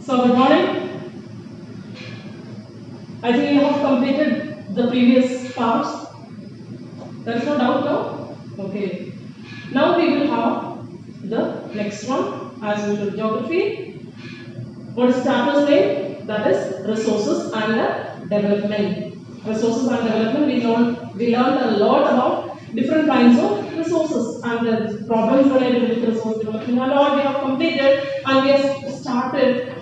So good morning. I think you have completed the previous parts. There is no doubt now? Okay. Now we will have the next one as usual, geography. What is chapter's name? That is resources and development. Resources and development, we learned a lot about different kinds of resources and the problems related with resource development and all we have completed, and we have started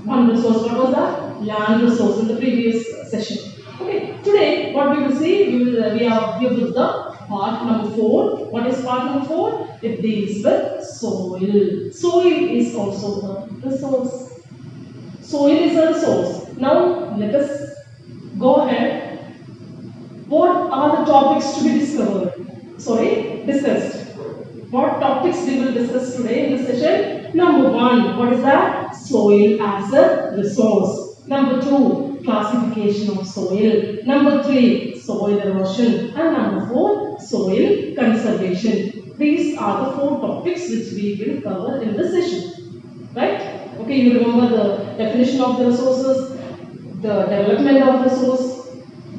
one resource. What was that? Land resource in the previous session. Okay. Today, what we will see, we are here with the part number 4. What is part number 4? It deals with soil. Soil is also a resource. Soil is a resource. Now, let us go ahead. What are the topics to be discussed? What topics we will discuss today in this session? Number 1, what is that? Soil as a resource. Number 2, classification of soil. Number 3, soil erosion. And number 4, soil conservation. These are the 4 topics which we will cover in this session. Right? Okay, you remember the definition of the resources, the development of resource,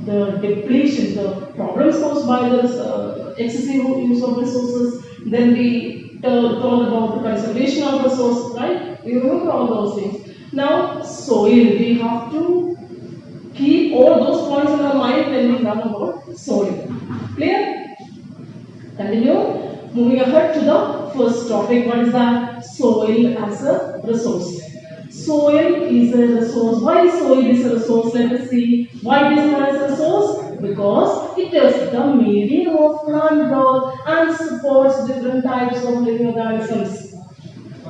the depletion, the problems caused by the excessive use of resources. Then we talk about the conservation of resources, right? You remember all those things. Now, soil, we have to keep all those points in our mind when we learn about soil. Clear? Continue. Moving ahead to the first topic. What is that? Soil as a resource. Soil is a resource. Why soil is a resource? Let us see. Why it is known as a resource? Because it is the medium of plant growth and supports different types of living organisms.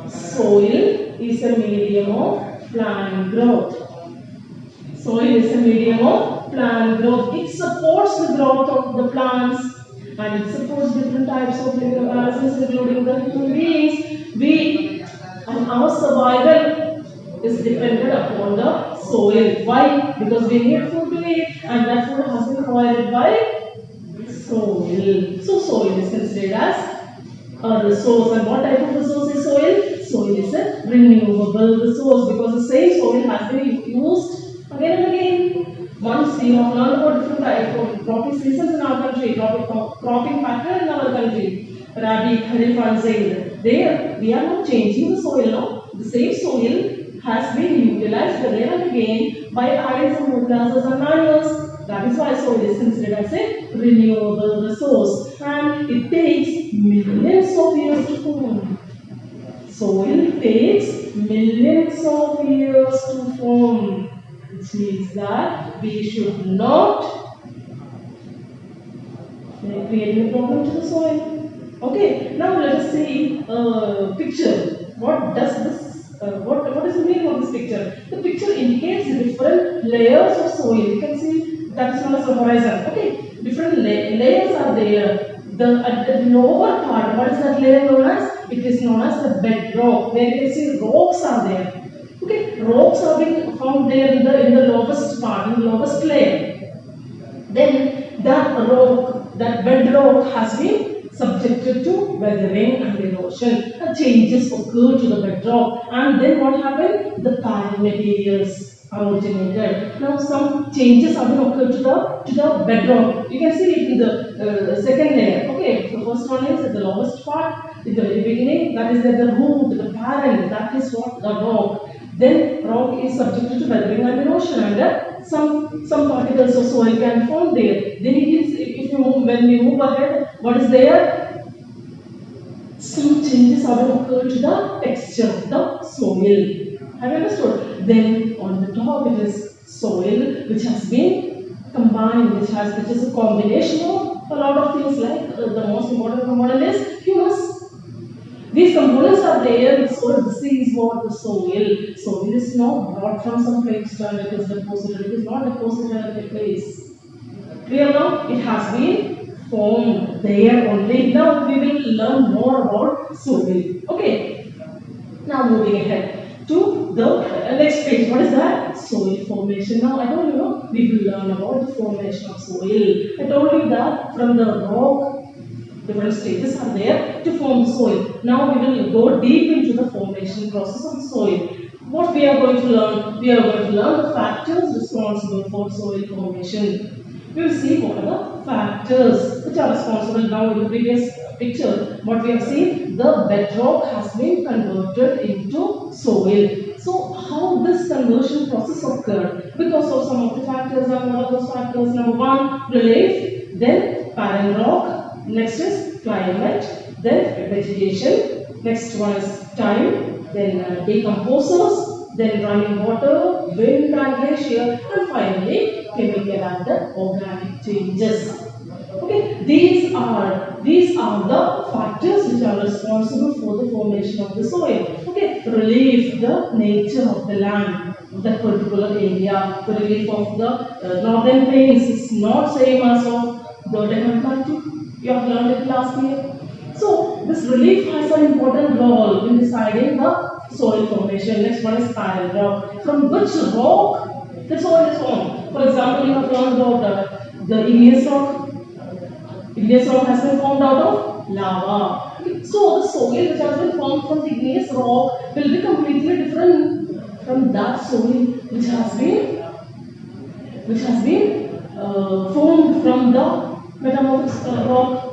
Soil is a medium of plant growth. Soil is a medium of plant growth. It supports the growth of the plants and it supports different types of living organisms, including the human beings. And our survival is dependent upon the soil. Why? Because we need food to eat and that food has been provided by soil. So soil is considered as a resource. And what type of resource is soil? Soil is a renewable resource because the same soil has been used again and again. Once we have learned about different types of cropping seasons in our country, cropping pattern in our country, Rabi, Kharif and Zaid. There, we are not changing the soil now. The same soil has been utilized again and again by adding some fertilizers and manures. That is why soil is considered as a renewable resource and it takes millions of years to form. Soil takes millions of years to form, which means that we should not create any problem to the soil. Okay, now let us see a picture. What does this? What is the meaning of this picture? The picture indicates the different layers of soil. You can see that is known as the horizon. Okay, different layers are there. At the lower part, what is that layer known as? It is known as the bedrock. Where you can see rocks are there. Okay, rocks are being found there in the lowest part, in the lowest layer. Then that rock, that bedrock has been subjected to weathering and erosion. And changes occur to the bedrock. And then what happened? The parent materials are originated. Now some changes have been occurred to the bedrock. You can see it in the second layer. Okay, the first one is at the lowest part, in the very beginning. That is at the root, the parent. That is what the rock. Then rock is subjected to weathering and erosion, and some particles of soil can form there. Then it is, when we move ahead, what is there? Some changes have occurred to the texture of the soil. Have you understood? Then on the top it is soil which has been combined, which is a combination of a lot of things like the most important component is humus. These components are there in the soil. This is what the soil. Soil is not brought from some place and it is deposited. It is not deposited at a place. Clear now? It has been formed there only. Now we will learn more about soil. Okay. Now moving ahead to the next page. What is that? Soil formation. Now I told you we will learn about the formation of soil. I told you that from the rock, different stages are there to form the soil. Now we will go deep into the formation process of the soil. What we are going to learn? We are going to learn the factors responsible for soil formation. We will see what are the factors which are responsible. Now in the previous picture, what we have seen, the bedrock has been converted into soil. So how this conversion process occurred? Because of some of the factors. And what are those factors? Number one, relief, then parent rock, next is climate, then vegetation, next one is time, then decomposers, then running water, wind and glacier, and finally chemical and the organic changes. Okay, these are the factors which are responsible for the formation of the soil. Okay, relief, the nature of the land, that particular area. The relief of the northern plains is not same as of the Deccan Plateau. You have learned it last year. So this relief has an important role in deciding the soil formation. Next one is parent rock. From which rock the soil is formed? For example, you have learned about the igneous rock. Igneous rock has been formed out of lava. So the soil which has been formed from the igneous rock will be completely different from that soil which has been formed from the metamorphic rock.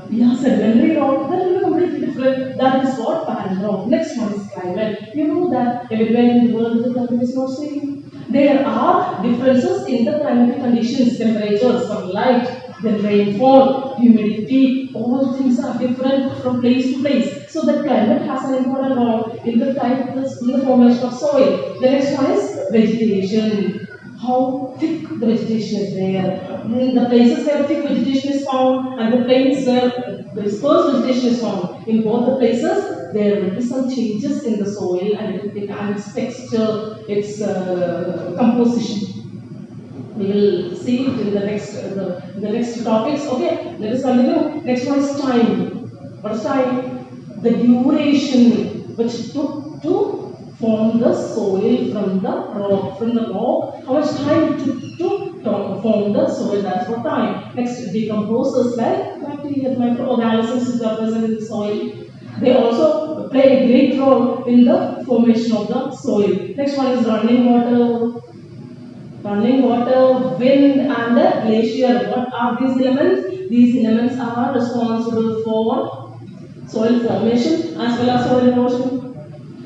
Yeah, sedimentary rock, that will be completely different. That is what parent rock. Next one is climate. You know that everywhere in the world the climate is not same. There are differences in the climatic conditions, temperature, sunlight, then rainfall, humidity. All things are different from place to place. So the climate has an important role in the formation of soil. The next one is vegetation. How thick the vegetation is there. The places where thick vegetation is found and the plains where dispersed vegetation is found. In both the places, there will be some changes in the soil and its texture, its composition. We will see it in the next topics. Okay, let us continue. Next one is time. What is time? The duration which took to form the soil from the rock. How much time it took to form the soil? That's what time. Next, decomposers like bacteria, microorganisms which are present in the soil. They also play a great role in the formation of the soil. Next one is running water. Running water, wind and the glacier. What are these elements? These elements are responsible for soil formation as well as soil erosion.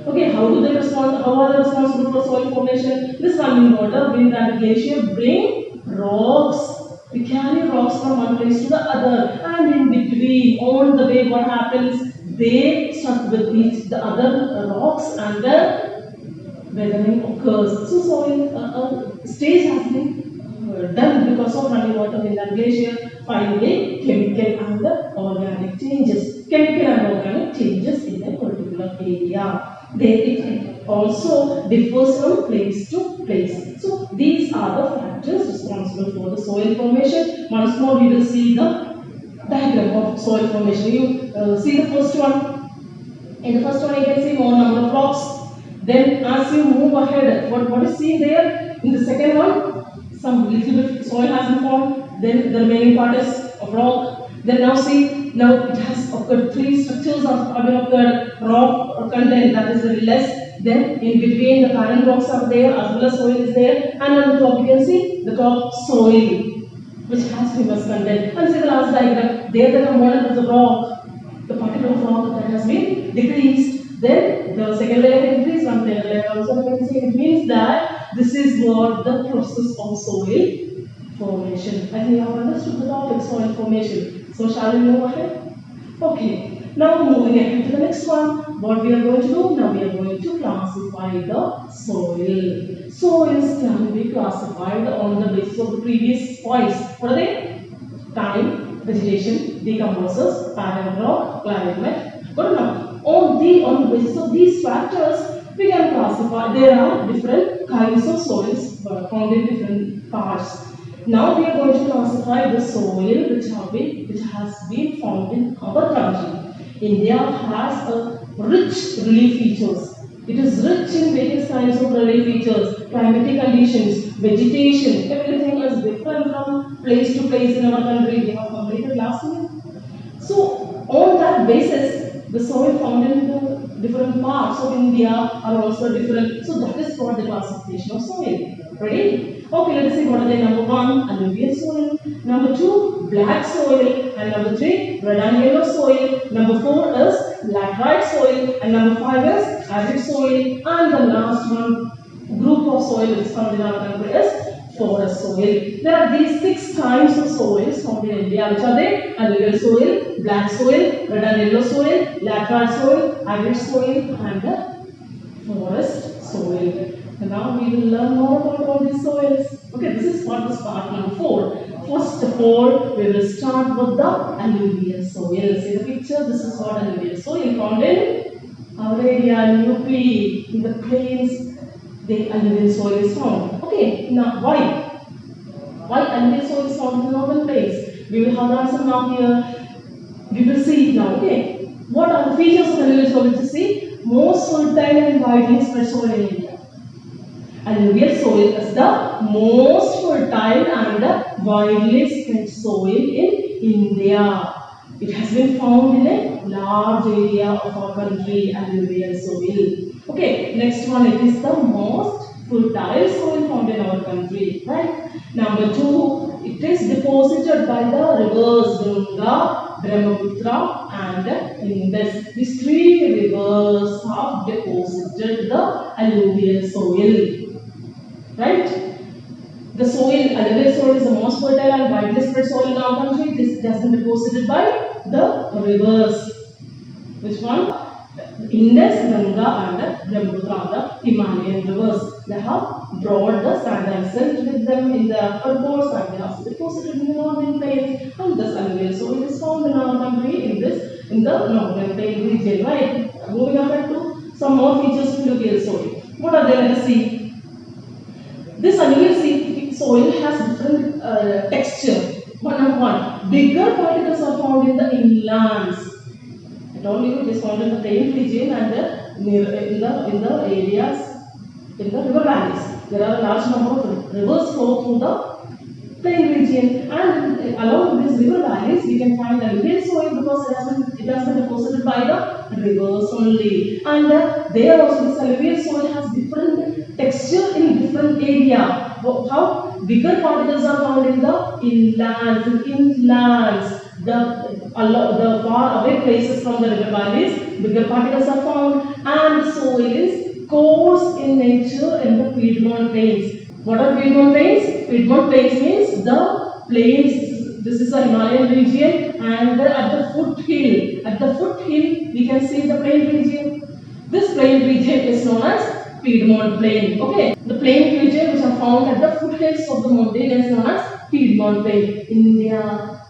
Okay, how are they responsible for soil formation? This running water, wind and glacier bring rocks. We carry rocks from one place to the other, and in between, on the way, what happens? They stuck with the other rocks, and the weathering occurs. So soil stage has been done because of running water, wind and glacier. Finally, chemical and the organic changes. Chemical and organic changes in a particular area. It also differs from place to place. So these are the factors responsible for the soil formation. Once more, we will see the diagram of soil formation. You see the first one. In the first one, you can see more number of rocks. Then, as you move ahead, what is seen there? In the second one, some little bit soil has been formed. Then the remaining part is of rock. Then now see, now it has occurred, three structures have been occurred. Rock content, that is very less. Then in between the parent rocks are there as well as soil is there. And on the top you can see the top soil which has humus content. And see the last diagram, there the component of the rock, the particle of rock that has been decreased. Then the second layer increased, one layer also you can see. It means that this is what the process of soil formation. I think you have understood the topic soil formation. So shall we move ahead? Okay. Now moving ahead to the next one. What we are going to do? Now we are going to classify the soil. Soils can be classified on the basis of the previous points. What are they? Time, vegetation, decomposers, parent rock, climate. Good enough. On the basis of these factors, we can classify. There are different kinds of soils found in different parts. Now we are going to classify the soil which has been found in our country. India has a rich relief features. It is rich in various kinds of relief features, climatic conditions, vegetation. Everything is different from place to place in our country. We have completed last year. So on that basis, the soil found in the different parts of India India are also different. So that is what the classification of soil. Ready? Okay, let's see what are they. Number 1, alluvial soil. Number 2, black soil. And number 3, red and yellow soil. Number 4 is laterite soil. And number 5 is acid soil. And the last one group of soil which is found in our country is forest soil. There are these 6 types of soils found in India. Which are they? Alluvial soil, black soil, red and yellow soil, laterite soil, acid soil, and the forest soil. And now we will learn more about all these soils. Okay, this is what is part number 4. First of all, we will start with the alluvial soil. See the picture? This is what alluvial soil found in our area in UP, in the plains. The alluvial soil is found. Okay, now why? Why alluvial soil is found in the northern plains? We will have the answer now here. We will see it now. Okay, what are the features of alluvial soil? Let's see. Most fertile and widely spread soil in India. Alluvial soil is the most fertile and widely spread soil in India. It has been found in a large area of our country, alluvial soil. Okay, next one, it is the most fertile soil found in our country, right? Number 2, it is deposited by the rivers Ganga, Brahmaputra and Indus. These 3 rivers have deposited the alluvial soil. Right? The soil, alluvial soil is the most fertile and widely spread soil in our country. This has been deposited by the rivers. Which one? Indus, Ganga and Brahmaputra, the Himalayan rivers. They have brought the sand and silt with them in the upper course and they have deposited in the northern plains. And this alluvial soil is found in our country in the northern plain region. Right? Moving ahead to some more features of alluvial soil. What are they? Let us see. This alluvial soil has different texture. Number 1, bigger particles are found in the inlands. I told you it is found in the plain region and in the areas in the river valleys. There are a large number of rivers flow through the plain region, and along these river valleys we can find alluvial soil because it has been deposited by the rivers only. And there also this alluvial soil has different texture in different area. How? Bigger particles are found in the inlands, the far away places from the river valleys. Bigger particles are found, and soil is coarse in nature in the Piedmont plains. What are Piedmont plains? Piedmont plains means the plains. This is the Himalayan region, and at the foothill we can see the plain region. This plain region is known as Piedmont plain. Okay, the plain region which are found at the foothills of the mountain is known as Piedmont plain. India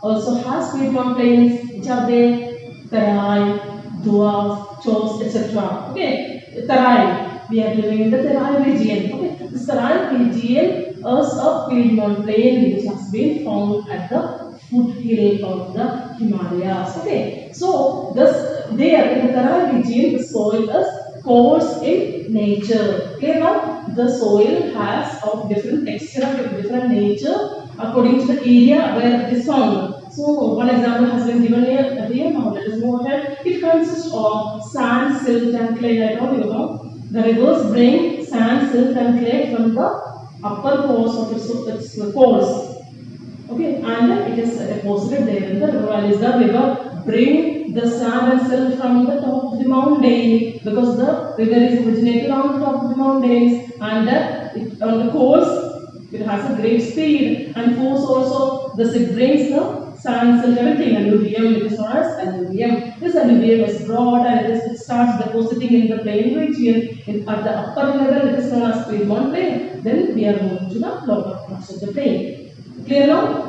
also has Piedmont plains, which are there: Terai, Doab, Chos, etc. Okay, Terai. We are living in the Terai region. Okay, this Terai region is a Piedmont plain which has been found at the foothill of the Himalayas. Okay, so there in the Terai region, the soil is coarse in nature. Clear now? The soil has of different texture, of different nature according to the area where it is found. So one example has been given here. Now let us move ahead. It consists of sand, silt and clay. I told you about. The rivers bring sand, silt and clay from the upper course of its course. Okay, and it is deposited there in the river valleys. The river bring the sand and silt from the top of the mountain because the river is originated on the top of the mountains, and on the course it has a great speed and force also. Thus it brings the sand, silt, everything. Alluvium, it is known as alluvium. This alluvium is broad and it starts depositing in the plain region. At the upper level it is known as Piedmont plain. Then we are moving to the lower parts of the plain. Clear now?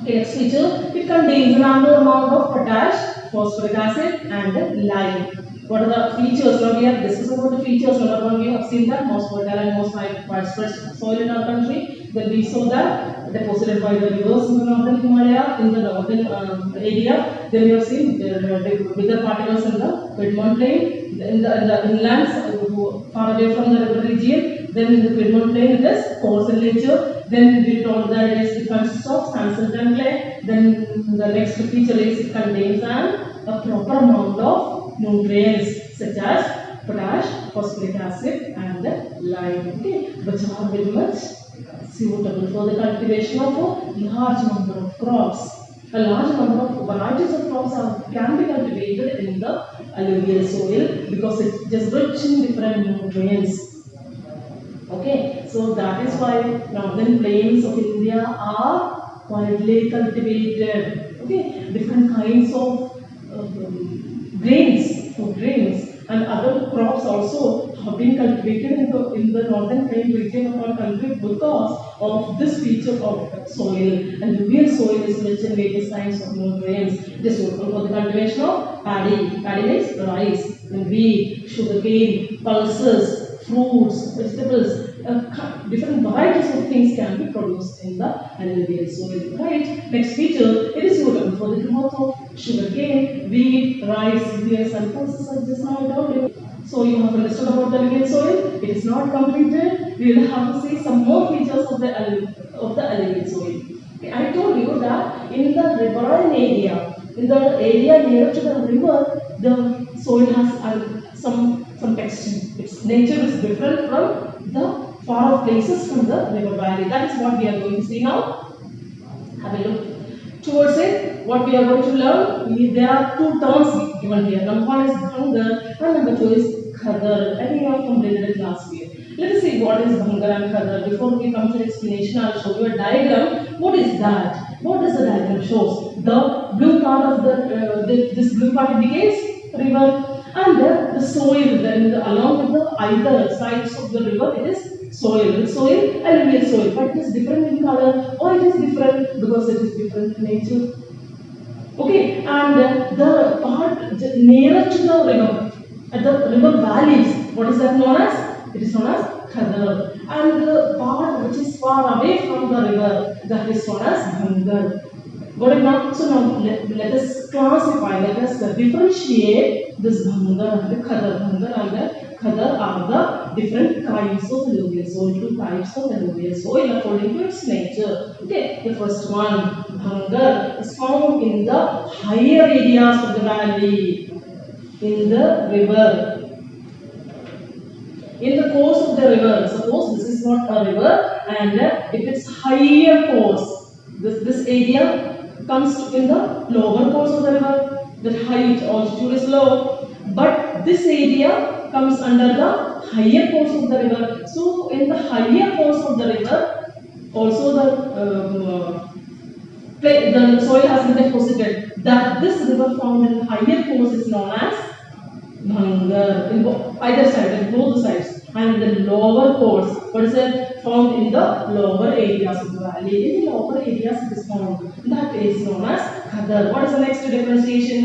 Okay, next feature. It contains an unknown amount of potash, phosphoric acid and lime. What are the features? Now we have discussed about the features. Number 1, we have seen that most fertile and most widespread soil in our country. Then we saw that deposited by the rivers in the northern Himalaya, in the northern area. Then we have seen the bigger particles in the Piedmont plain, in the inlands far away from the river region. Then in the Piedmont plain it is coarse in nature. Then we told that it consists of sand, silt and clay. Then the next feature is it contains a proper amount of nutrients such as potash, phosphoric acid and lime, okay, which are very much suitable for the cultivation of a large number of crops. A large number of varieties of crops can be cultivated in the alluvial soil because it is rich in different nutrients. Okay, so that is why northern plains of India are widely cultivated. Okay, different kinds of grains, food grains, and other crops also have been cultivated in the northern plain region of our country because of this feature of soil. And alluvial soil is rich in various kinds of nutrients. It is suitable for the cultivation of paddy. Paddy means rice, and wheat, sugarcane, pulses, fruits, vegetables. Different varieties of things can be produced in the alluvial soil. Right. Next feature, it is suitable for the growth of sugarcane, wheat, rice, beans, and pulses. I just now told you. So you have understood about the alluvial soil. It is not completed. We will have to see some more features of the alluvial soil. Okay, I told you that in the riverine area, in the area near to the river, the soil has some texture. Its nature is different from the far off places from the river valley. That is what we are going to see now. Have a look towards it. What we are going to learn, there are two terms given here. Number one is bhangar and number two is khadar. I think you have completed it last year. Let us see what is bhangar and khadar. Before we come to the explanation, I will show you a diagram. What is that? What does the diagram shows? The blue part of this blue part indicates river, and the soil. Then along with the either sides of the river, it is soil, alluvial soil, but it is different in color, or it is different because it is different in nature. Okay, and the part nearer to the river, at the river valleys, what is that known as? It is known as khadar. And the part which is far away from the river, that is known as bhangar. Got it now? So now let us classify, let us differentiate this bhangar, the khadar. Bhangar and the khadar are the different kinds of alluvial soil, two types of alluvial soil according to its nature. Okay, the first one, bhangar, is found in the higher areas of the valley, in the river. In the course of the river, suppose this is not a river, and if its higher course, this area comes in the lower course of the river, the height, altitude is low, but this area comes under the higher course of the river. So in the higher course of the river, also the soil has been deposited. That this river found in the higher course is known as bhangar, in either side, in both sides. And the lower course, what is it? Found in the lower areas of the valley. In the lower areas it is found. That is known as khadar. What is the next differentiation?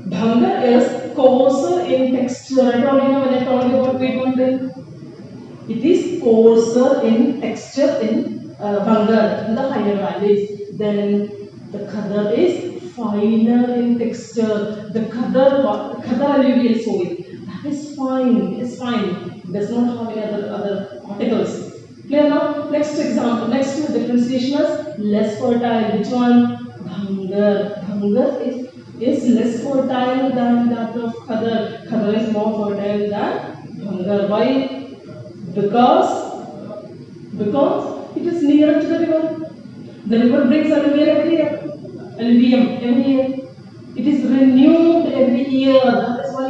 Bhangar is coarser in texture. I told you when I told you about wheat one thing. It is coarser in texture in bhangar, in the higher valleys. Then the khadar is finer in texture. The khadar alluvial soil, that is fine. It is fine. It does not have any other particles. Clear now? Next example. Next differentiation is less fertile. Which one? Bhangar. Bhangar is less fertile than that of khadar. Khadar is more fertile than bhangar. Why? Because it is nearer to the river. The river brings alluvium every year. It is renewed every year. That is why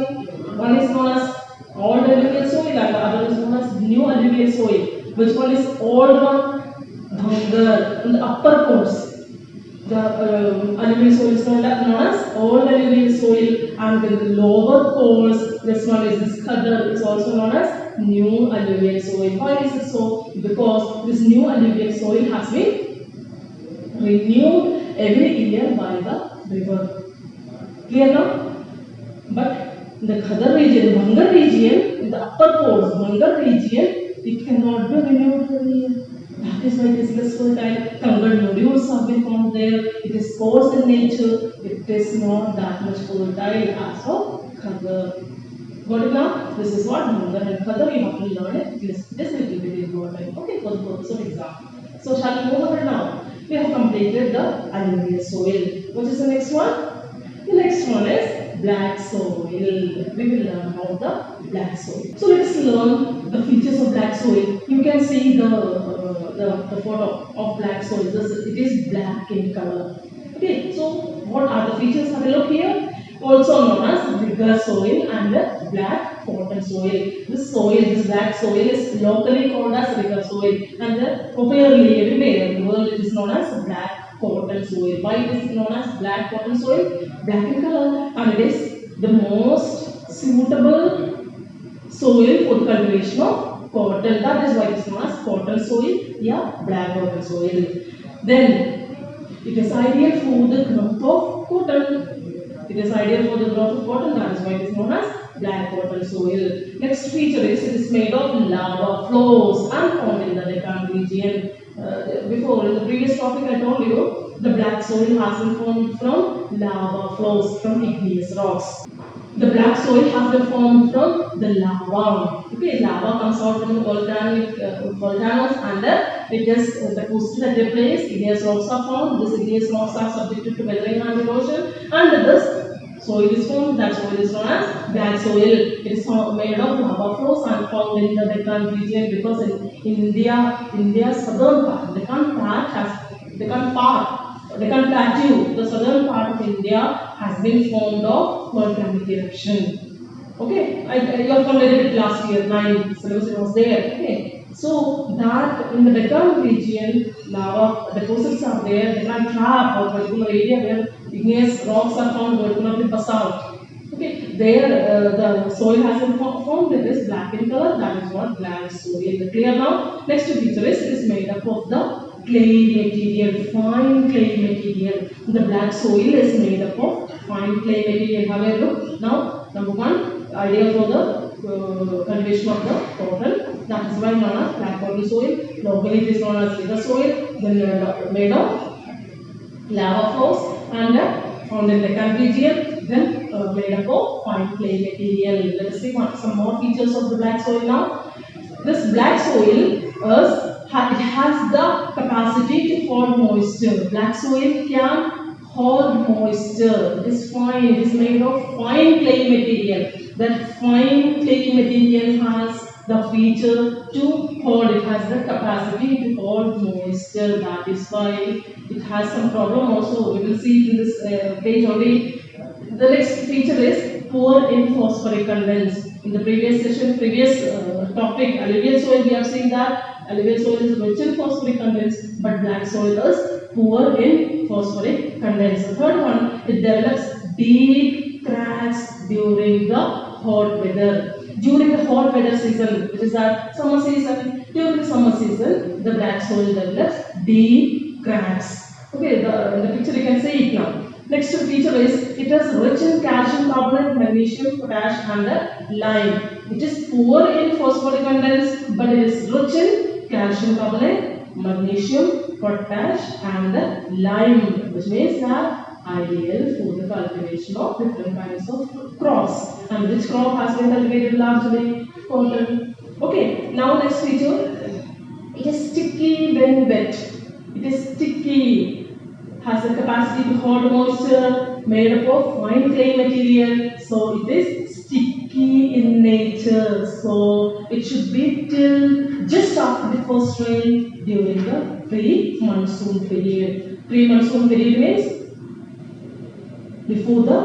one is known as old alluvial soil and the other is known as new alluvial soil. Which one is old one? Bhangar. In the upper course, the alluvial soil is known as old alluvial soil, and in the lower course, this one is this khadar. It's also known as new alluvial soil. Why is it so? Because this new alluvial soil has been renewed every year by the river. Clear now? But the khadar region, bhangar region, in the upper course, bhangar region, it cannot be renewed every year. That is why it is less fertile. Fungal nodules have been found there. It is coarse in nature. It is not that much fertile as for khadar. Got it now? This is what bhangar and khadar, you have to learn it. This little bit important. Okay, for the purpose of exam. So shall we move over now? We have completed the alluvial soil. What is the next one? The next one is black soil. We will learn about the black soil. So let us learn the features of black soil. You can see the photo of black soil. It is black in color. Okay, so what are the features? Have a look here. Also known as rigor soil and the black cotton soil. This soil, this black soil is locally called as rigor soil, and popularly everywhere in the world it is known as black cotton soil. Why it is known as black cotton soil? Black in color, and it is the most suitable soil for the cultivation of cotton. That is why it is known as cotton soil, yeah, black cotton soil. Then it is ideal for the growth of cotton. It is ideal for the growth of cotton, that is why it is known as black cotton soil. Next feature is it is made of lava flows and found in the Deccan region. Before in the previous topic I told you the black soil has been formed from lava flows, from igneous rocks. The black soil has been formed from the lava. Okay, lava comes out from the volcanoes, and it is deposited at a place. Igneous rocks are found. These igneous rocks are subjected to weathering and erosion, and this soil is formed. That soil is known as black soil. It is made of lava flows and found in the Deccan region, because in India's southern part, Deccan Plateau, the southern part of India has been formed of volcanic eruption. Okay, you have completed it last year, 9 syllabus it was there. Okay, so that in the Deccan region, lava deposits are there. Deccan trap, or particular area where igneous rocks are found, particularly basalt. Okay, there the soil has been formed. It is black in color. That is what black soil. Clear now? Next feature is it is made up of the clay material, fine clay material. The black soil is made up of fine clay material. Have a look. Now, number one, idea for the cultivation of the cotton. That is why known as black cotton soil. Locally it is known as rigor soil. Then made of lava flows and found in the Deccan region. Then made up of fine clay material. Let us see some more features of the black soil now. This black soil it has the capacity to hold moisture. Black soil can hold moisture. It is fine. It is made of fine clay material. That fine clay material has the feature to hold. It has the capacity to hold moisture. That is why it has some problem also. We will see in this page only. The next feature is poor in phosphoric contents. In the previous topic, alluvial soil, we have seen that alluvial soil is rich in phosphoric contents, but black soil is poor in phosphoric contents. The third one, it develops deep cracks during the hot weather. During the hot weather season, which is that summer season, during the summer season, the black soil develops deep cracks. Okay, in the picture you can see it now. Next feature is it is rich in calcium carbonate, magnesium, potash, and lime. It is poor in phosphoric contents, but it is rich in calcium carbonate, magnesium, potash, and lime, which means that ideal for the cultivation of different kinds of crops. And which crop has been cultivated largely? Cotton. Okay, now next feature. It is sticky when wet. It is sticky. Has the capacity to hold moisture, made up of fine clay material, so it is sticky in nature. So it should be till just after the first rain during the pre-monsoon period. Pre-monsoon period means before the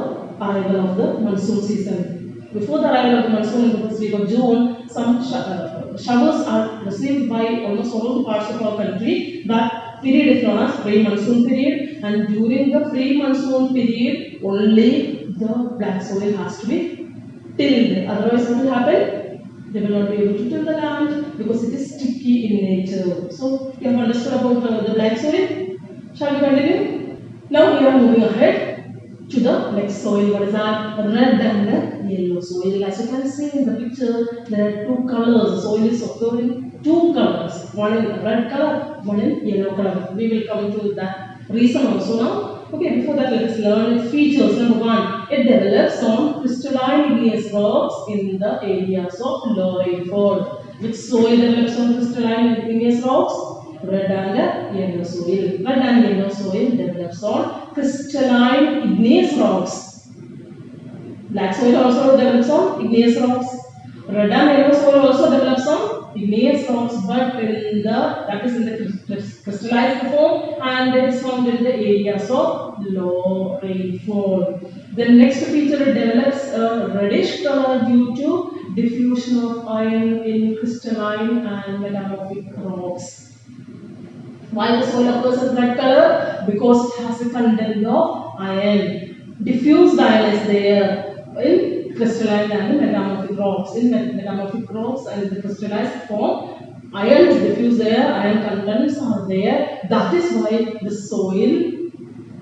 arrival of the monsoon season. Before the arrival of the monsoon in the first week of June, some showers are received by almost all the parts of our country. That period is known as pre-monsoon period, and during the pre-monsoon period only the black soil has to be tilled. Otherwise what will happen? They will not be able to till the land because it is sticky in nature. So you have understood about the black soil. Shall we continue? Now we are moving ahead to the next soil. What is that? Red and yellow soil. As you can see in the picture, there are two colors. The soil is occurring two colors. One in red color, one in yellow color. We will come to that reason also now. Okay, before that let us learn its features. Number one, it develops on crystalline igneous rocks in the areas of low rainfall. Which soil develops on crystalline igneous rocks? Red and yellow soil. Red and yellow soil develops on crystalline igneous rocks. Black soil also develops some igneous rocks. Red and yellow soil also develops some igneous rocks, but in the crystallized form, and it is found in the areas of low rainfall. The next feature, it develops a reddish color due to diffusion of iron in crystalline and metamorphic rocks. Why the soil occurs as red color? Because it has a content of iron. Diffused iron is there in crystalline and metamorphic rocks. In metamorphic rocks and in the crystallized form, iron is diffused there, iron contents are there. That is why the soil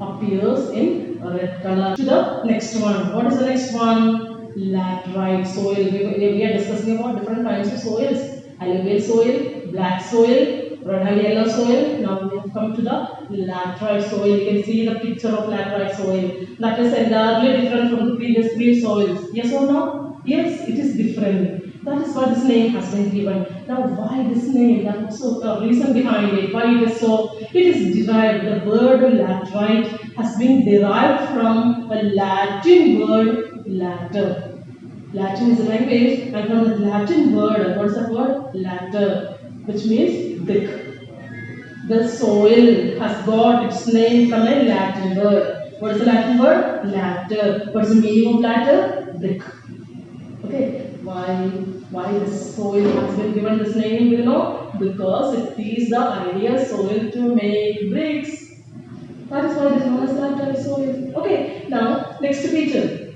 appears in red color. To the next one. What is the next one? Laterite soil. We are discussing about different kinds of soils. Alluvial soil, black soil, red and yellow soil. Now we have come to the laterite soil. You can see the picture of laterite soil. That is entirely different from the previous three soils. Yes or no? Yes, it is different. That is why this name has been given. Now, why this name? That is also a reason behind it. Why it is so? It is derived. The word laterite has been derived from a Latin word, later. Latin is a language, and from the Latin word, what is that word? Later, which means brick. The soil has got its name from a Latin word. What is the Latin word? Later. What is the meaning of later? Brick. Okay, why this soil has been given this name? You know, because it is the ideal soil to make bricks. That is why it is known as laterite soil. Okay, now next feature.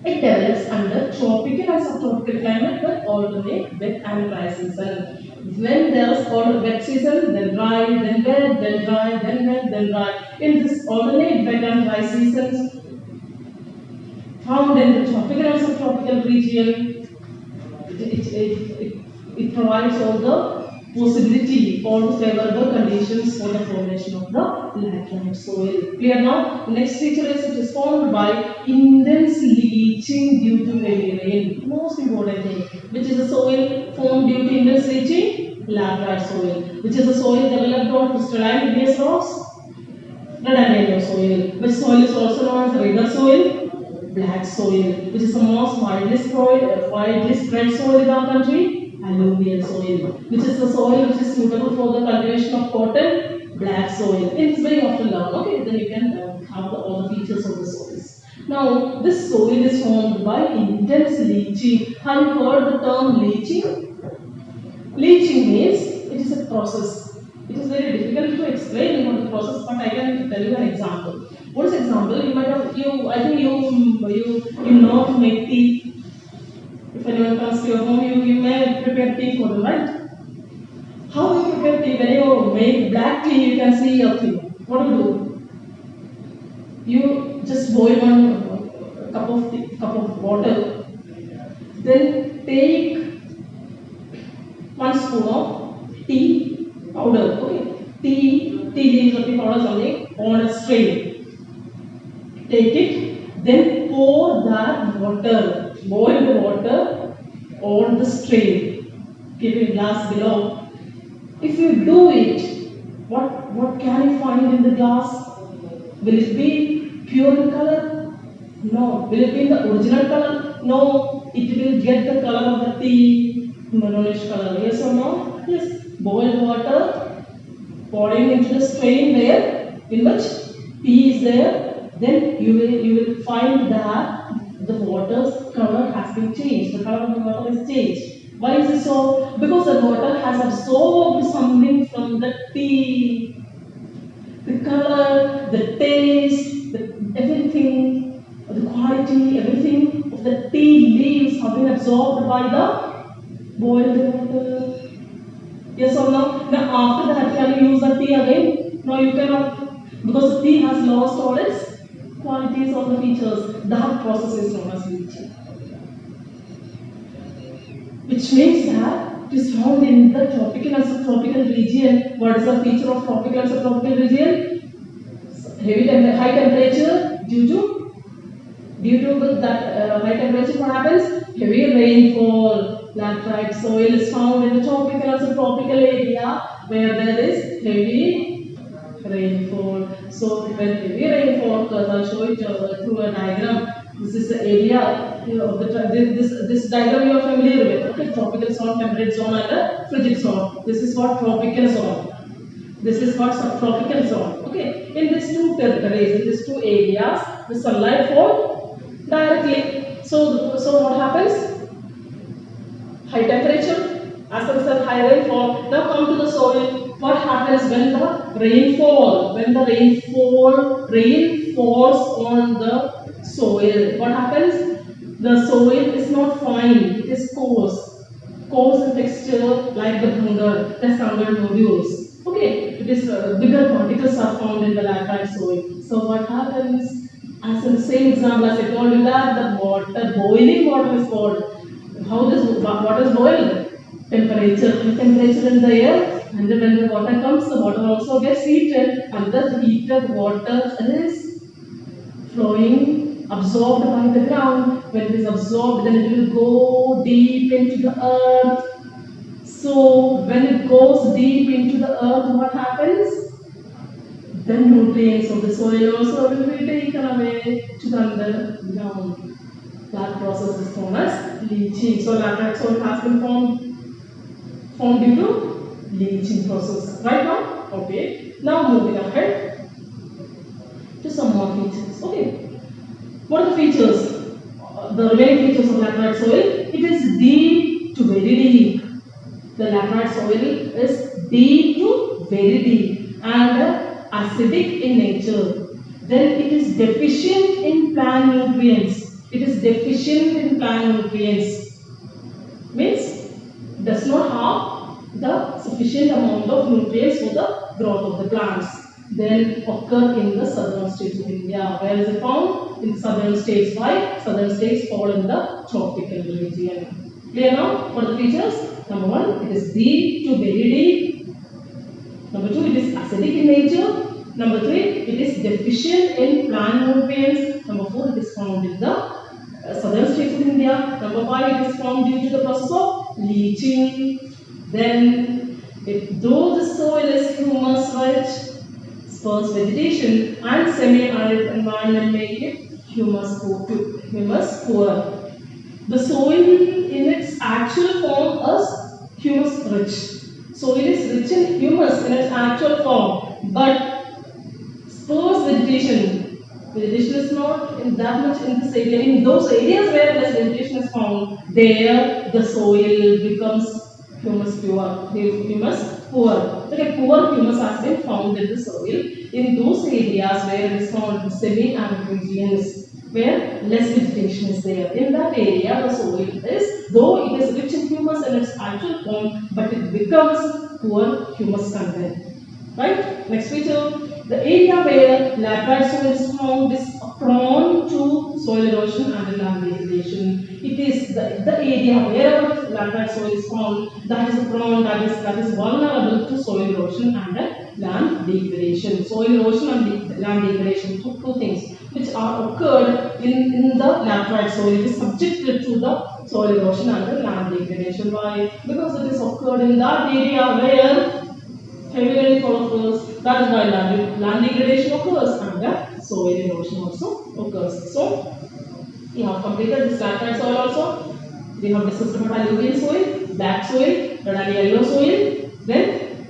It develops under tropical and subtropical climate but alternate wet and dry season. When there is wet season, then dry, then wet, then dry, then wet, then dry. In this alternate wet and dry seasons found in the tropical and subtropical region, it provides all the possibility, all the favorable conditions for the formation of the laterite soil. Clear now? The next feature is it is formed by intense leaching due to heavy rain. Most important thing. Which is the soil formed due to intense leaching? Laterite soil. Which is the soil developed on crystalline igneous rocks? Red and yellow soil. Which soil is also known as river soil? Black soil. Which is the most widely spread soil in our country? Alluvial soil, which is the soil which is suitable for the cultivation of cotton. Black soil. It's very often learned. Okay, then you can have all the features of the soils. Now, this soil is formed by intense leaching. Have you heard the term leaching? Leaching means it is a process. It is very difficult to explain about the process, but I can tell you an example. What is example? You might have I think you know to make tea. If anyone comes to your home, you may prepare tea for them, right? How do you prepare tea? When you make black tea, you can see your tea. What do you do? You just boil one cup of water. Then take 1 spoon of tea powder. Okay, tea leaves or tea powder something on a strain. Take it, then pour that water. Boil the water on the strain. Keep a glass below. If you do it, what can you find in the glass? Will it be pure in color? No. Will it be in the original color? No. It will get the color of the tea, maroonish color. Yes or no? Yes. Boiled water, pouring into the strain there, in which tea is there. Then you will find that the water's color has been changed. The color of the water is changed. Why is it so? Because the water has absorbed something from the tea. The color, the taste, everything, the quality, everything of the tea leaves have been absorbed by the boiled water. Yes or no? Now after that, can you use the tea again? No, you cannot. Because the tea has lost all its qualities or the features. That process is known as leaching. Which means that it is found in the tropical and subtropical region. What is the feature of tropical and subtropical region? High temperature due to that high temperature, what happens? Heavy rainfall. Laterite soil is found in the tropical and subtropical area where there is heavy rainfall. So when heavy rainfall occurs, I'll show it through a diagram. This is the area of this diagram you are familiar with. Okay, tropical zone, temperate zone, and a frigid zone. This is what tropical zone. This is what subtropical zone. Okay, in these two territories, in these two areas, the sunlight falls directly. So what happens? High temperature, as well as high rainfall. Now come to the soil. What happens when the rainfall? When the rain falls on the soil, what happens? The soil is not fine. It is coarse in texture, like the bundle, the standard nodules. Okay, it is bigger particles are found in the laterite soil. So what happens? As in the same example as I told you that the boiling water is called. How this water is boiled? Temperature in the air, and then when the water comes, the water also gets heated, and the heated water is flowing, absorbed by the ground. When it is absorbed, then it will go deep into the earth. So when it goes deep into the earth, what happens? The nutrients of the soil also will be taken away to the underground. That process is known as leaching. So laterite soil has been formed due to leaching process. Right now? Okay. Now moving ahead to some more features. Okay. What are the features? The remaining features of laterite soil? It is deep to very deep. The laterite soil is deep to very deep and acidic in nature. Then it is deficient in plant nutrients. It is deficient in plant nutrients. Means does not have the sufficient amount of nutrients for the growth of the plants. Then occur in the southern states of India. Where is it found? In southern states. Why? Southern states fall in the tropical region. Clear now? What are the features? Number one, it is deep to very deep. Number two, it is acidic in nature. Number three, it is deficient in plant nutrients. Number four, it is found in the southern states of India. Number five, it is formed due to the process of leaching. Then, though the soil is humus rich, sparse vegetation and semi-arid environment make it humus poor. The soil in its actual form is humus rich. Soil is rich in humus in its actual form, but sparse vegetation is not in that much in this area. In those areas where less vegetation is found, there the soil becomes humus poor. Okay, poor humus has been found in the soil. In those areas where it is found in semi-arid regions, where less vegetation is there, in that area the soil is, though it is rich in humus in its actual form, but it becomes poor humus content. Right? Next feature. The area where laterite soil is found is prone to soil erosion and land degradation. It is the area wherever laterite soil is found that is prone, that is vulnerable to soil erosion and land degradation. Soil erosion and land degradation, two things which are occurred in the laterite soil. It is subjected to the soil erosion and land degradation. Why? Because it is occurred in that area where heavy rainfall occurs. That is why land degradation occurs and soil erosion also occurs. So, we have completed this laterite soil also. We have discussed about alluvial soil, black soil, red and yellow soil, then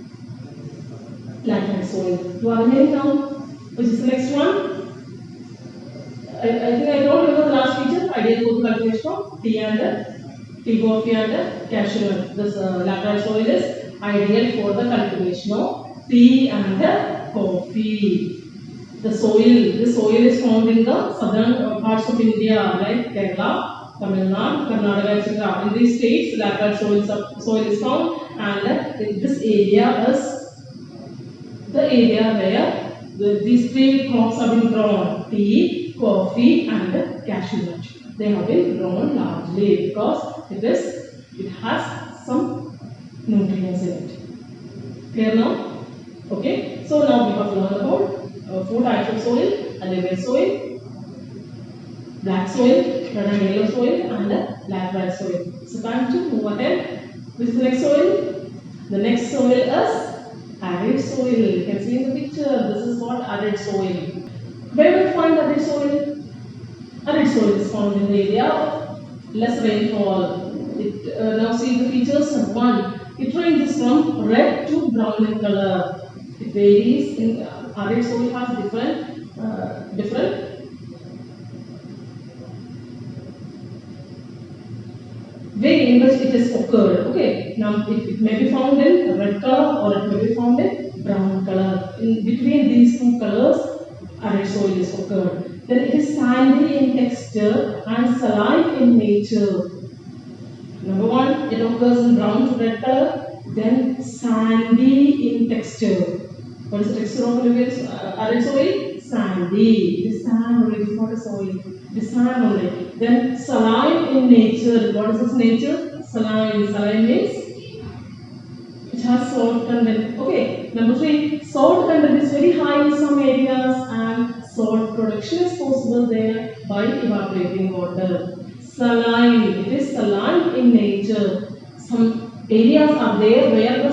laterite soil. You are remaining now. Which is the next one? I think I told you the last feature, ideal food cultivation of tea, coffee and cashew nut. This laterite soil is ideal for the cultivation of tea and coffee. The soil is found in the southern parts of India like Kerala, Tamil Nadu, Karnataka, etc. In these states, laterite soil is found, and this area is the area where these three crops have been grown: tea, coffee, and cashew nut. They have been grown largely because it has some nutrients in it. Clear now? Okay. So now we have learned about 4 types of soil: alluvial soil, black soil, red and yellow soil, and laterite soil. So time to move ahead. Which is the next soil? The next soil is arid soil. You can see in the picture. This is what arid soil. Where do we find arid soil? Arid soil is found in the area of less rainfall. Now see the features. One, it ranges from red to brown in color. It varies in arid soil has different way in which it is occurred. Okay, now it may be found in red color or it may be found in brown color. In between these two colors, arid soil is occurred. Then it is sandy in texture and saline in nature. Number one, it occurs in brown to red color. Then sandy in texture. What is the texture of arid soil? Sandy. It is sand only, it is not a soil. It is sand only. Then saline in nature. What is its nature? Saline. Saline means it has salt content. Okay. Number three, salt content is very high in some areas and salt production is possible there by evaporating water. Saline. It is saline in nature. Some areas are there where the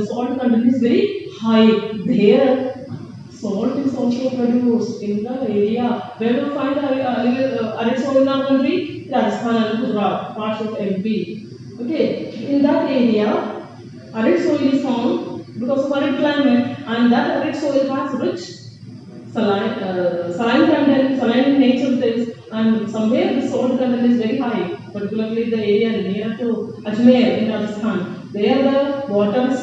salt content is very high. There, salt is also produced in the area. Where we find arid soil in our country? Rajasthan and Gujarat, parts of MP. Okay, in that area, arid soil is found because of arid climate, and that arid soil has rich saline content, saline in nature things, and somewhere the salt content is very high, particularly the area near to Ajmer in Rajasthan. There the water is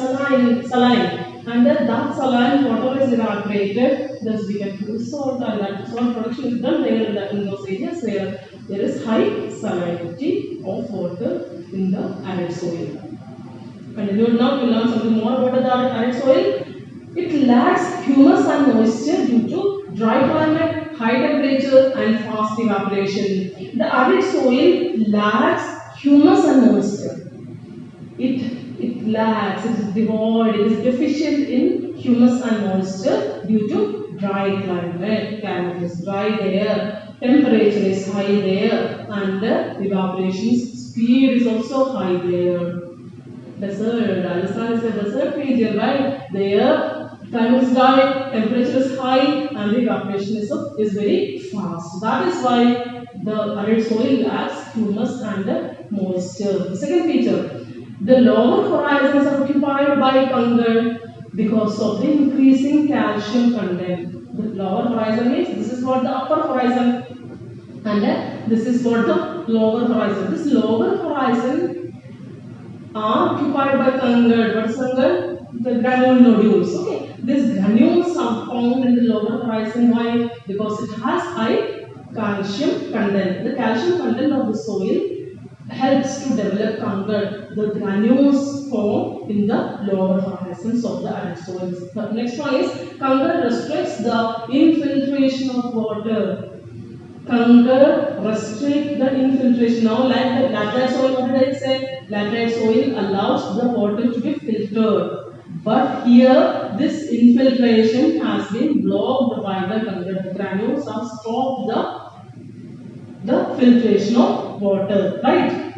saline, and then that saline water is evaporated, thus we can produce salt, and that salt production is done there in those areas where there is high salinity of water in the arid soil. And now we learn something more about the arid soil. It lacks humus and moisture due to dry climate, high temperature and fast evaporation. The arid soil lacks humus and moisture. It lacks, it is devoid, it is deficient in humus and moisture due to dry climate. Climate is dry there, temperature is high there, and the evaporation speed is also high there. Desert, Rajasthan is a desert region, right? There, climate is dry, temperature is high, and the evaporation is very fast. That is why the arid soil lacks humus and moisture. The second feature, the lower horizons are occupied by fungi because of the increasing calcium content. The lower horizon means this is what the upper horizon, and this is what the lower horizon. This lower horizon are occupied by fungi. What is fungi? The granule nodules. Okay, these granules are found in the lower horizon. Why? Because it has high calcium content. The calcium content of the soil helps to develop fungi. The granules form in the lower horizons of the arid soils. The next one is fungi restricts the infiltration of water. Fungi restrict the infiltration. Now, like the laterite soil, what did I say? Laterite soil allows the water to be filtered. But here, this infiltration has been blocked by the fungi. The granules have stopped the filtration of water, right?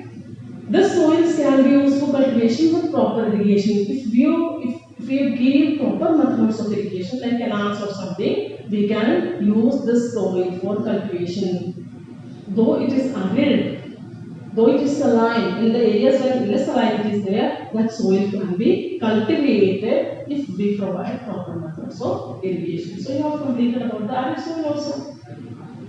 The soils can be used for cultivation with proper irrigation. If we give proper methods of irrigation, like canals or something, we can use this soil for cultivation. Though it is arid, though it is saline, in the areas where less salinity is there, that soil can be cultivated if we provide proper methods of irrigation. So you have completed about the arid soil also.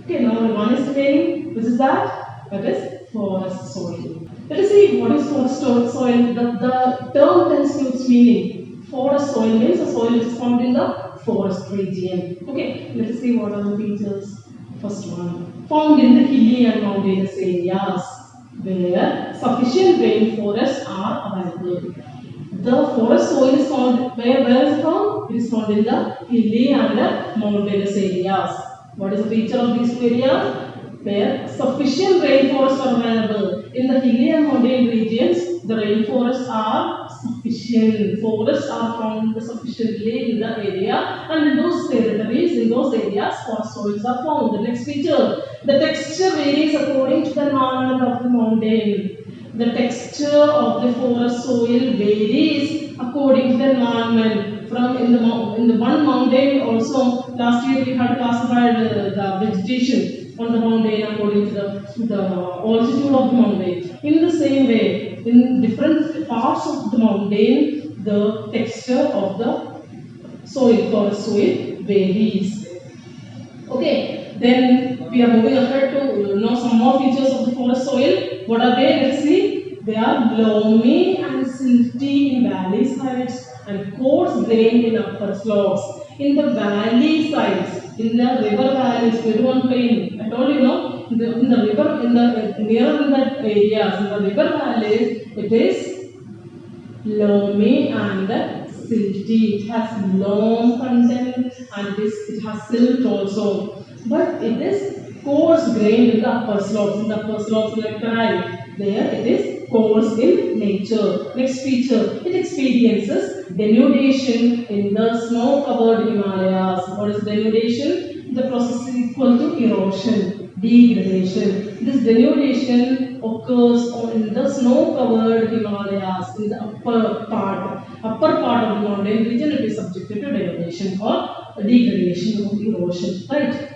Okay, now one is remaining, which is that is forest soil. Let us see what is forest soil. The term tells you its meaning. Forest soil means a soil which is found in the forest region. Okay, let us see what are the features. First one, found in the hilly and mountainous areas where sufficient rainforests are available. The forest soil is found where is it found? It is found in the hilly and the mountainous areas. What is the feature of these two areas? Where sufficient rainforests are available. In the hilly and mountain regions, the rainforests are sufficient. Forests are found sufficiently in the area, and in those territories, in those areas, forest soils are found. The next feature, the texture varies according to the environment of the mountain. The texture of the forest soil varies according to the environment. From in the one mountain also, last year we had classified the vegetation. on the mountain according to the altitude of the mountain. In the same way, in different parts of the mountain, the texture of the soil, forest soil varies. Okay, then we are moving ahead to know some more features of the forest soil. What are they? Let's see. They are loamy and silty in valley sides and coarse grained in upper slopes. In the valley sides, in the river valleys, Peruvian plain, I told you, no, in the river, near in the areas, in the river valleys, it is loamy and silty. It has loam content and it has silt also. But it is coarse grained in the upper slopes. In the upper slopes like tile, there it is coarse in nature. Next feature, it experiences denudation in the snow-covered Himalayas. What is denudation? The process is equal to erosion, degradation. This denudation occurs in the snow-covered Himalayas, in the upper part of the mountain region. It is subjected to denudation or degradation or erosion. Right.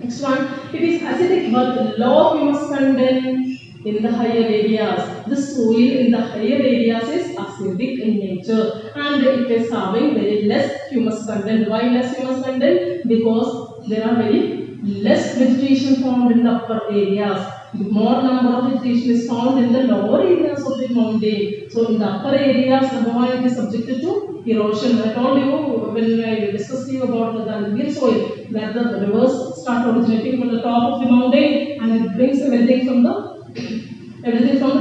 Next one, it is acidic but low humus content in the higher areas. The soil in the higher areas is acidic in nature and it is having very less humus content. Why less humus content? Because there are very less vegetation found in the upper areas. The more number of vegetation is found in the lower areas of the mountain. So in the upper areas, the more it is subjected to erosion. I told you when I discussed to you about the alluvial soil that the rivers start originating from the top of the mountain and it brings everything from the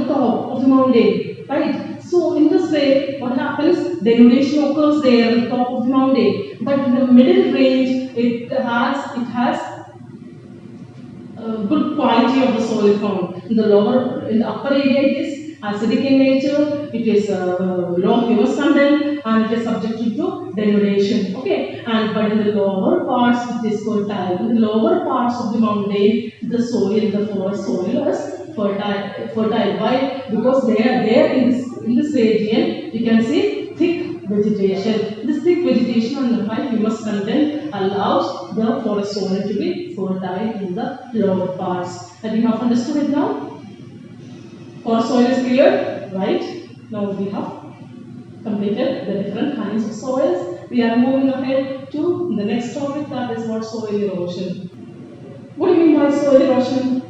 top of the mountain, right? So in this way, what happens? Denudation occurs there at the top of the mountain, but in the middle range, it has good quality of the soil found. In the upper area, it is acidic in nature, it is low humus content, and it is subjected to denudation. Okay, but in the lower parts, it is fertile. In the lower parts of the mountain, the forest soil is fertile. Why? Because there in this region, you can see thick vegetation. This thick vegetation and the high humus content allows the forest soil to be fertile in the lower parts. And you have understood it now? Forest soil is clear, right? Now we have completed the different kinds of soils. We are moving ahead to the next topic, that is what soil erosion. What do you mean by soil erosion?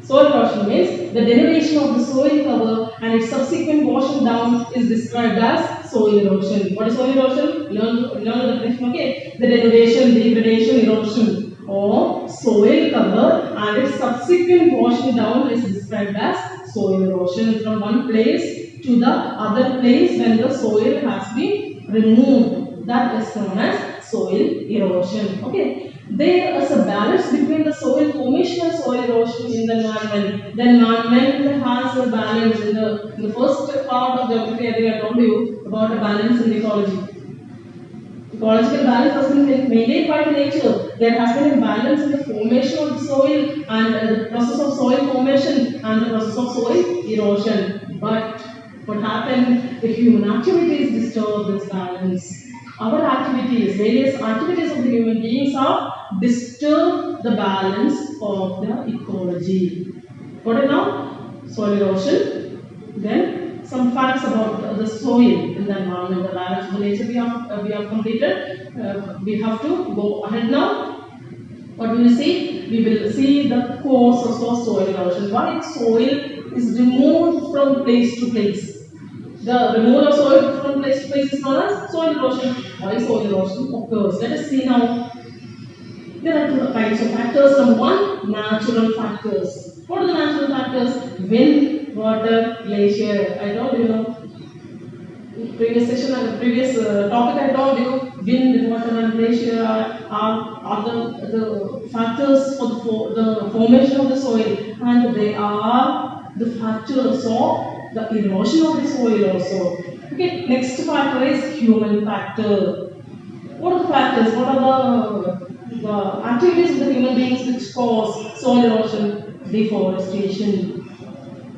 Soil erosion means the denudation of the soil cover and its subsequent washing down is described as soil erosion. What is soil erosion? Learn the definition. Okay, the denudation, degradation, erosion of soil cover and its subsequent washing down is described as soil erosion. From one place to the other place when the soil has been removed, that is known as soil erosion. Okay. There is a balance between the soil formation and soil erosion in the environment. The environment has a balance. In the first part of geography, I think I told you about a balance in ecology. Ecological balance has been maintained by nature. There has been a balance in the formation of the soil and the process of soil formation and the process of soil erosion. But what happened? The human activities disturb this balance. Our activities, various activities of the human beings have disturbed the balance of the ecology. Got it now? Soil erosion. Then some facts about the soil in the environment, the balance of the nature we have completed. We have to go ahead now. What will we see? We will see the causes of soil erosion. Why soil is removed from place to place. The removal of soil from place to place is known as soil erosion. Why soil erosion occurs? Let us see now. There are two kinds of factors. Number one, natural factors. What are the natural factors? Wind, water, glacier. I told you, previous topic I told you, wind, water and glacier are the factors for the formation of the soil, and they are the factors of the erosion of the soil also. Okay, next factor is human factor. What are the factors? What are the activities of the human beings which cause soil erosion? Deforestation,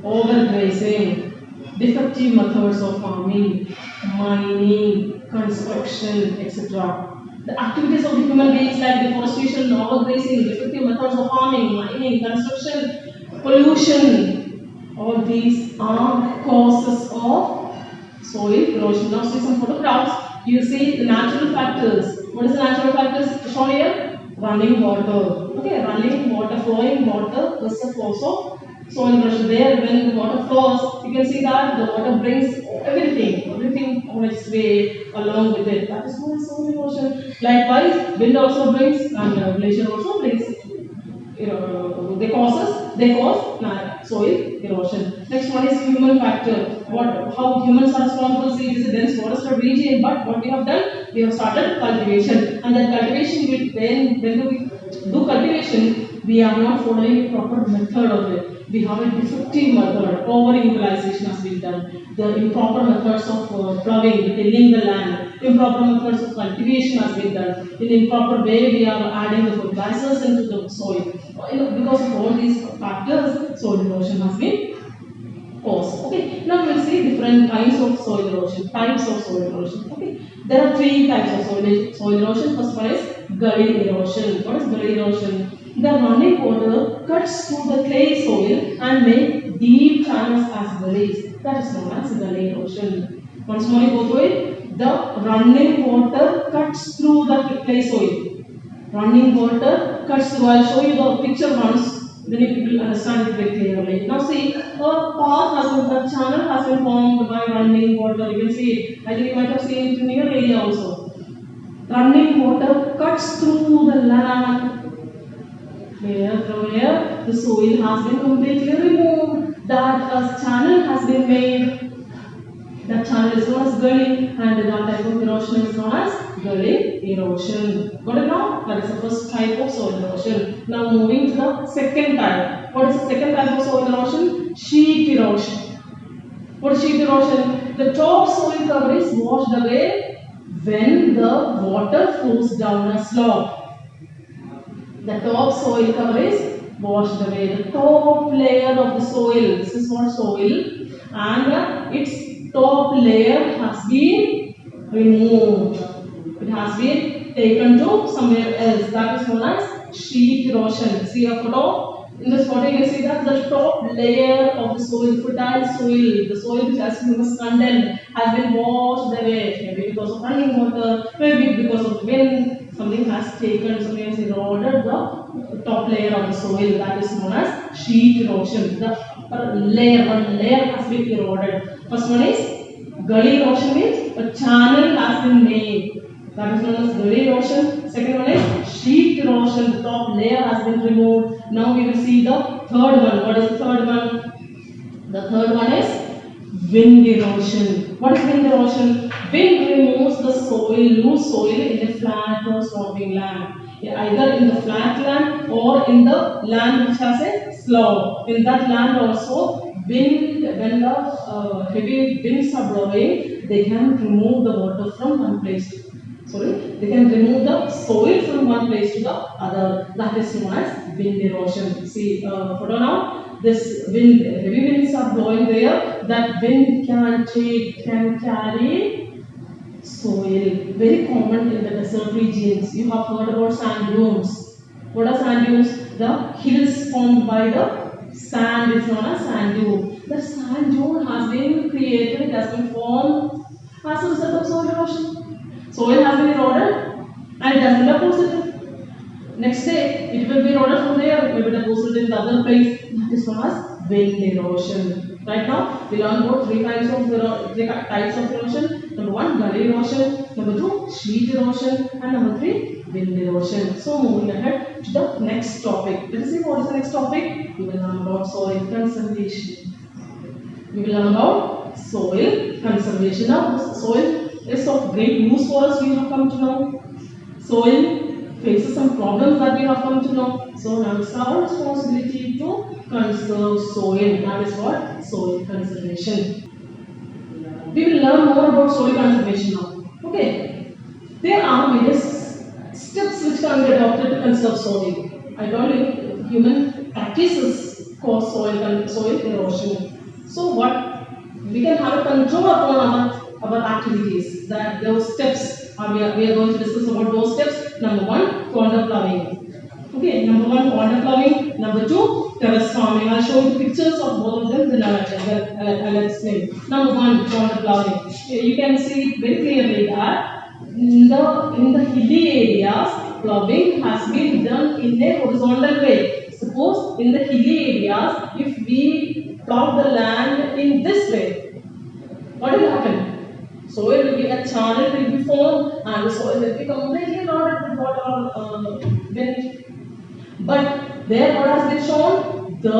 overgrazing, defective methods of farming, mining, construction, etc. The activities of the human beings like deforestation, overgrazing, defective methods of farming, mining, construction, pollution, all these are causes of soil erosion. Now see some photographs. You see the natural factors. What is the natural factors shown here? Running water. Okay, running water, flowing water is a cause of soil erosion. There, when the water flows, you can see that the water brings everything on its way along with it. That is known as soil erosion. Likewise, wind also brings, and glacier also brings. They cause soil erosion. Next one is human factor. How humans are responsible? See, it is a dense forested region, but what we have done, we have started cultivation, and that cultivation, when we do cultivation, we are not following a proper method of it. We have a defective method. Over-utilization has been done. The improper methods of ploughing, tilling the land, improper methods of cultivation has been done. In improper way, we are adding the fertilizers into the soil. Because of all these factors, soil erosion has been caused. Okay. Now we will see different kinds of soil erosion, types of soil erosion. Okay. There are three types of soil erosion. First one is gully erosion. What is gully erosion? The running water cuts through the clay soil and make deep channels as gullies. That is known as gully erosion. Once more, you go through it. The running water cuts through the clay soil. Running water cuts through. I will show you the picture once, then you will understand it very clearly. Now see, a channel has been formed by running water. You can see it. I think you might have seen it in your area also. Running water cuts through the land. From here, the soil has been completely removed. That a channel has been made. That channel is known as gully, and that type of erosion is known as gully erosion. Got it now? That is the first type of soil erosion. Now moving to the second type. What is the second type of soil erosion? Sheet erosion. What is sheet erosion? The top soil cover is washed away when the water flows down a slope. The top soil cover is washed away. The top layer of the soil, this is what soil, and its top layer has been removed. It has been taken to somewhere else. That is known as sheet erosion. See a photo? In this photo, you can see that the top layer of the soil, fertile soil, the soil which has humus content, has been washed away. Maybe because of running water, maybe because of wind. Something has eroded the top layer of the soil. That is known as sheet erosion. The one layer has been eroded. First one is gully erosion, means a channel has been made. That is known as gully erosion. Second one is sheet erosion. The top layer has been removed. Now we will see the third one. What is the third one? The third one is wind erosion. What is wind erosion? Wind removes the soil, loose soil in a flat or sloping land. Either in the flat land or in the land which has a slope. In that land also, when the heavy winds are blowing, they can remove the water from one place. They can remove the soil from one place to the other. That is known as wind erosion. See photo now. This wind, heavy winds are blowing there. That wind can carry soil. Very common in the desert regions. You have heard about sand dunes. What are sand dunes? The hills formed by the sand is known as sand dune. The sand dune has been created, it has been formed as a result of soil erosion. Soil has been eroded and it has been deposited. Next day, it will be eroded from there, maybe deposited in the other place. That is known as wind erosion. Right now, we learn about three types of erosion. Number one, gully erosion. Number two, sheet erosion. And number three, wind erosion. So, moving ahead to the next topic. Let us see what is the next topic. We will learn about soil conservation. We will learn about soil conservation. Now, soil is of great use for us, we have come to know. Soil faces some problems that we have come to know. So now it's our responsibility to conserve soil. That is what? Soil conservation. We will learn more about soil conservation now. Okay. There are various steps which can be adopted to conserve soil. I told you, human practices cause soil erosion. So what? We can have a control upon our activities. Those steps We are going to discuss about those steps. Number one, contour ploughing. Okay, number one, contour ploughing. Number two, terrace farming. I'll show you pictures of both of them, then I'll explain. Number one, contour ploughing. You can see it very clearly that in the hilly areas, ploughing has been done in a horizontal way. Suppose in the hilly areas, if we plough the land in this way, what will happen? Soil will be a channel will be formed and the soil will be completely loaded with water beneath. But there what has been shown? The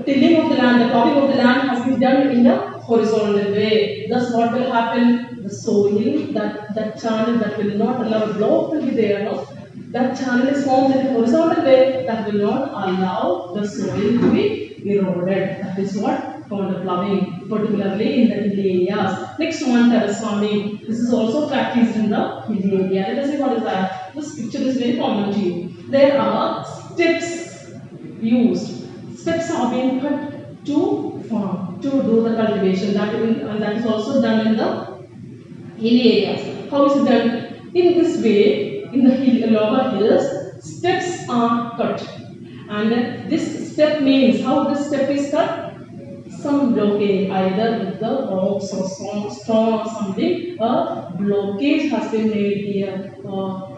tilling of the land, the ploughing of the land has been done in a horizontal way. Thus what will happen? The soil, that channel that will not allow a block will be there. No? That channel is formed in a horizontal way that will not allow the soil to be eroded. That is what contour ploughing, particularly in the hilly areas. Next one, terrace farming. This is also practiced in the hilly area. Let us see what is that. This picture is very common to you. There are steps used. Steps are being cut to farm, to do the cultivation. That is also done in the hilly areas. How is it done? In this way, in the lower hills, steps are cut. And this step means, how this step is cut? Some blockage, either with the rocks or stone or something, a blockage has been made here.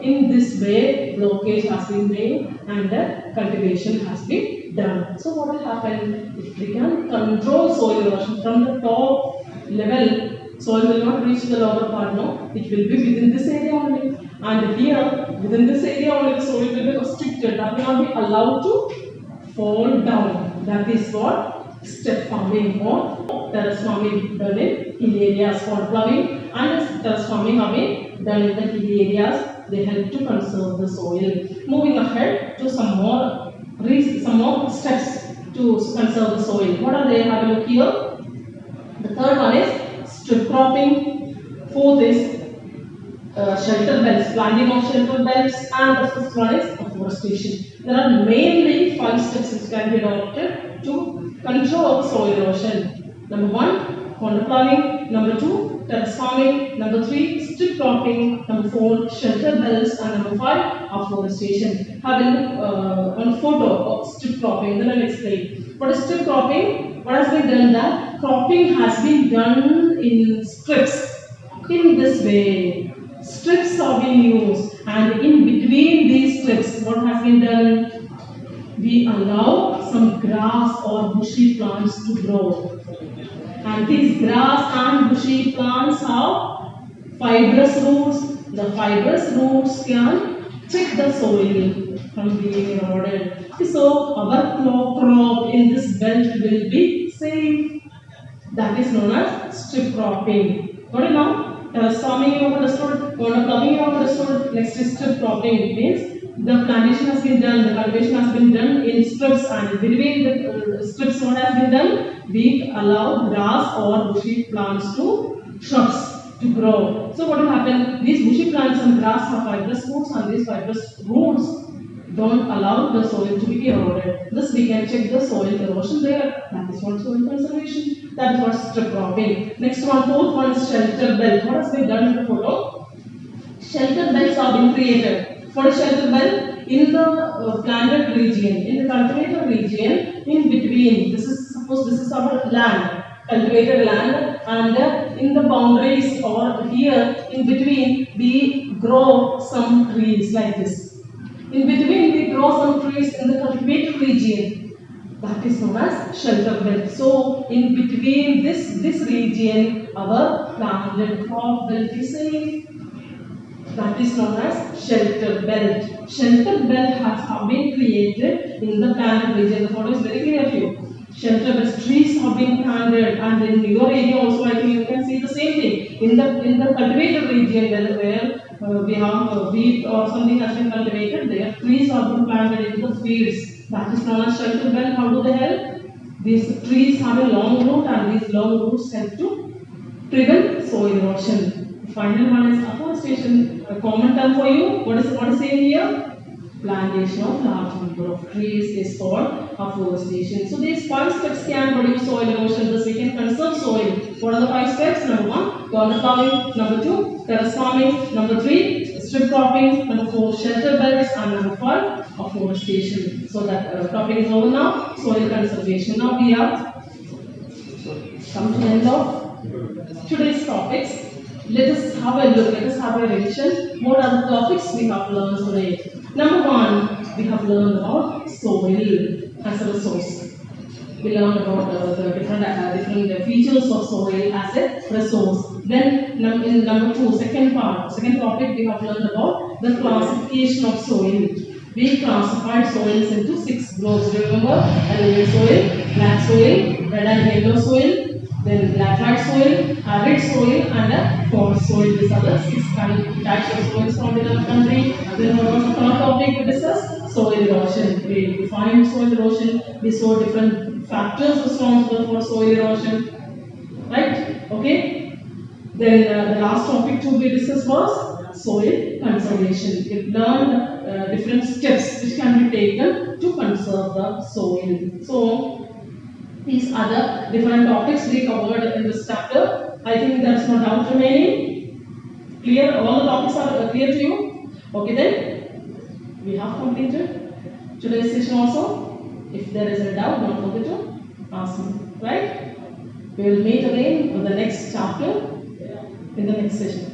In this way, blockage has been made and the cultivation has been done. So what will happen? If we can control soil erosion from the top level, soil will not reach the lower part, no? It will be within this area only. And here, within this area only, the soil will be restricted. That will not be allowed to fall down. That is what step farming or terrace farming done in hilly areas. For ploughing and terrace farming have been done in the hilly areas. They help to conserve the soil. Moving ahead to some more steps to conserve the soil. What are they? Have a look here. The third one is strip cropping. Fourth is shelter belts, planting of shelter belts, and the fifth one is afforestation. There are mainly 5 steps which can be adopted to control soil erosion. Number one, contour ploughing. Number two, terrace farming. Number three, strip cropping. Number four, shelter belts, and number 5, afforestation. Have a look on photo of strip cropping. Then I'll explain. What is strip cropping? What has been done? That cropping has been done in strips. In this way, strips are being used, and in between these strips, what has been done? We allow some grass or bushy plants to grow. And these grass and bushy plants have fibrous roots. The fibrous roots can check the soil from being eroded. So our crop in this belt will be safe. That is known as strip cropping. Got it now? Terrace farming you have understood, contour ploughing you have understood. Next is strip cropping. It means the plantation has been done, the cultivation has been done in strips, and between the strips what has been done? We allow grass or bushy plants to shrubs to grow. So what will happen? These bushy plants and grass have fibrous roots, and these fibrous roots don't allow the soil to be eroded. Thus we can check the soil erosion there. That is what soil conservation. That is what strip cropping. Next one, fourth one is shelter belt. What has been done in the photo? Shelter belts have been created. For a shelter belt in the planted region, in the cultivated region, in between, suppose this is our land, cultivated land, and in the boundaries or here in between we grow some trees like this. In between we grow some trees in the cultivated region. That is known as shelter belt. So in between this region, our planted crop will be safe. That is known as shelter belt. Shelter belt has been created in the planted region. The photo is very clear to you. Shelter belts, trees have been planted, and in your area also I think you can see the same thing. In the cultivated region where we have wheat or something has been cultivated, there trees have been planted in the fields. That is known as shelter belt. How do they help? These trees have a long root, and these long roots help to prevent soil erosion. The final one is afforestation. A common term for you. What is saying here? plantation of large number of trees is called afforestation. So these 5 steps can reduce soil erosion. Thus we can conserve soil. What are the 5 steps? Number 1, corner plowing. Number 2, terrace farming. Number 3, strip cropping. Number 4, shelter belts. And number 5, afforestation. So that topic is over now. Soil conservation. Now we are come to the end of today's topics. Let us have a look, let us have a revision. What are the topics we have learned today? Number 1, we have learned about soil as a resource. We learned about the different features of soil as a resource. Then in number 2, second topic, we have learned about the classification of soil. We classified soils into 6 groups. Do you remember? Alluvial soil, black soil, red and yellow soil, then laterite soil, arid soil, and a forest soil. These are the 6 types of soils found in our country. Then what was the third topic we discussed? Soil erosion. We defined soil erosion. We saw different factors responsible for soil erosion. Right? Okay. Then the last topic to be discussed was soil conservation. We learned different steps which can be taken to conserve the soil. So these are the different topics we covered in this chapter. I think there is no doubt remaining. Clear? All the topics are clear to you? Okay then, we have completed today's session also. If there is a doubt, don't forget to ask me. Right? We will meet again in the next chapter in the next session.